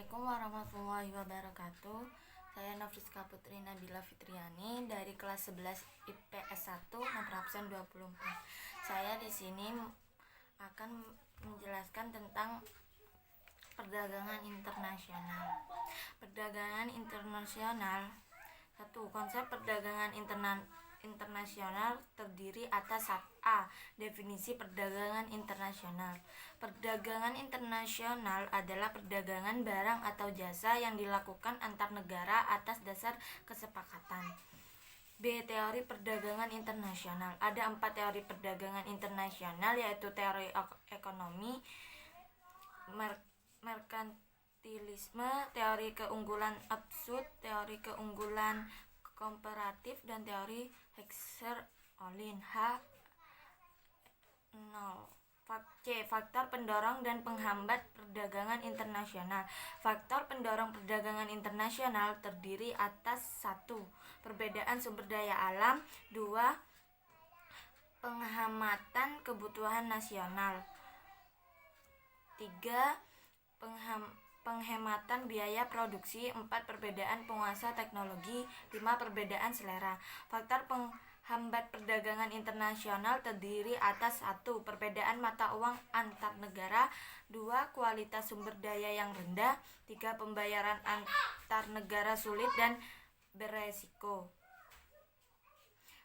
Assalamualaikum warahmatullahi wabarakatuh. Saya Nafriska Putri Nabila Fitriani dari kelas 11 IPS 1 nomor absen 24. Saya di sini akan menjelaskan tentang perdagangan internasional. Perdagangan internasional. 1. Konsep perdagangan internasional terdiri atas A. Definisi perdagangan internasional. Perdagangan internasional adalah perdagangan barang atau jasa yang dilakukan antar negara atas dasar kesepakatan. B. Teori perdagangan internasional. Ada 4 teori perdagangan internasional, yaitu teori ekonomi, merkantilisme, teori keunggulan absolut, teori keunggulan komparatif, dan teori Heckscher-Ohlin. C. Faktor pendorong dan penghambat perdagangan internasional. Faktor pendorong perdagangan internasional terdiri atas 1. Perbedaan sumber daya alam. 2. Penghematan kebutuhan nasional. 3. Penghematan biaya produksi. 4. Perbedaan penguasa teknologi. 5. Perbedaan selera. Faktor penghambat perdagangan internasional terdiri atas 1. Perbedaan mata uang antar negara. 2. Kualitas sumber daya yang rendah. 3. Pembayaran antar negara sulit dan beresiko.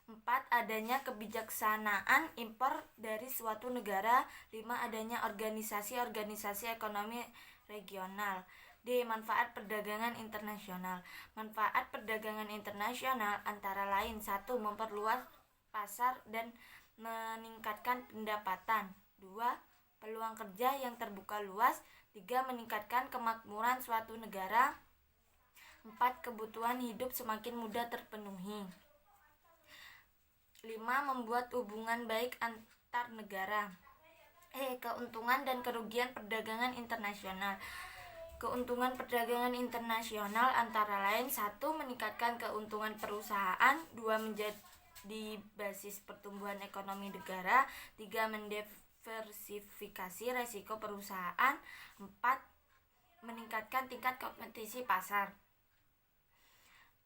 4. Adanya kebijaksanaan impor dari suatu negara. 5. Adanya organisasi ekonomi regional. D. Manfaat perdagangan internasional. Manfaat perdagangan internasional antara lain: 1. Memperluas pasar dan meningkatkan pendapatan. 2. Peluang kerja yang terbuka luas. 3. Meningkatkan kemakmuran suatu negara. 4. Kebutuhan hidup semakin mudah terpenuhi. 5. Membuat hubungan baik antar negara. Keuntungan dan kerugian perdagangan internasional. Keuntungan perdagangan internasional antara lain: 1. Meningkatkan keuntungan perusahaan. 2. Menjadi basis pertumbuhan ekonomi negara. 3. Mendiversifikasi resiko perusahaan. 4. Meningkatkan tingkat kompetisi pasar.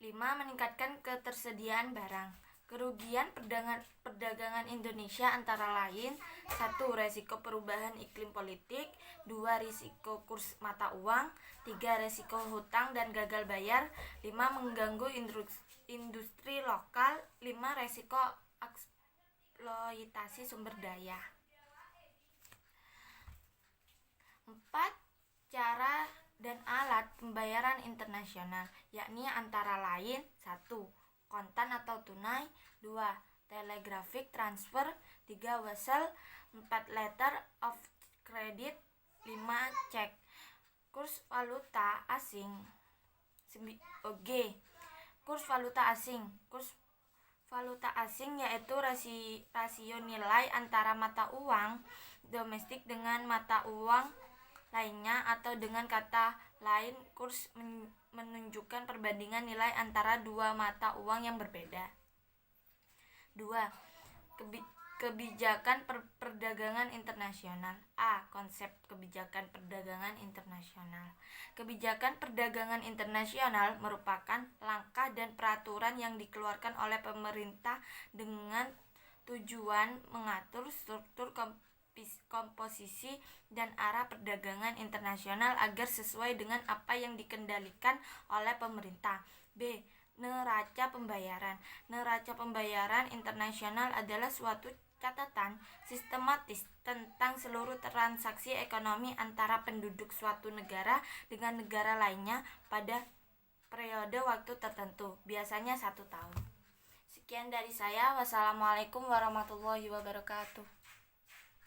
5. Meningkatkan ketersediaan barang. Kerugian perdagangan Indonesia antara lain: 1. Resiko perubahan iklim politik. 2. Risiko kurs mata uang. 3. Resiko hutang dan gagal bayar. 5. Mengganggu industri lokal. 5. Resiko eksploitasi sumber daya. 4. Cara dan alat pembayaran internasional, yakni antara lain: 1. Kontan atau tunai. 2. Telegraphic transfer. 3. Wesel. 4. Letter of credit. 5. Cek. Kurs valuta asing. G. Kurs valuta asing. Kurs valuta asing yaitu rasio nilai antara mata uang domestik dengan mata uang lainnya, atau dengan kata lain, kurs menunjukkan perbandingan nilai antara dua mata uang yang berbeda. 2. Kebijakan perdagangan internasional. A. Konsep kebijakan perdagangan internasional. Kebijakan perdagangan internasional merupakan langkah dan peraturan yang dikeluarkan oleh pemerintah dengan tujuan mengatur struktur, komposisi, dan arah perdagangan internasional agar sesuai dengan apa yang dikendalikan oleh pemerintah. B. Neraca pembayaran. Neraca pembayaran internasional adalah suatu catatan sistematis tentang seluruh transaksi ekonomi antara penduduk suatu negara dengan negara lainnya pada periode waktu tertentu, biasanya 1 tahun. Sekian dari saya. Wassalamualaikum warahmatullahi wabarakatuh.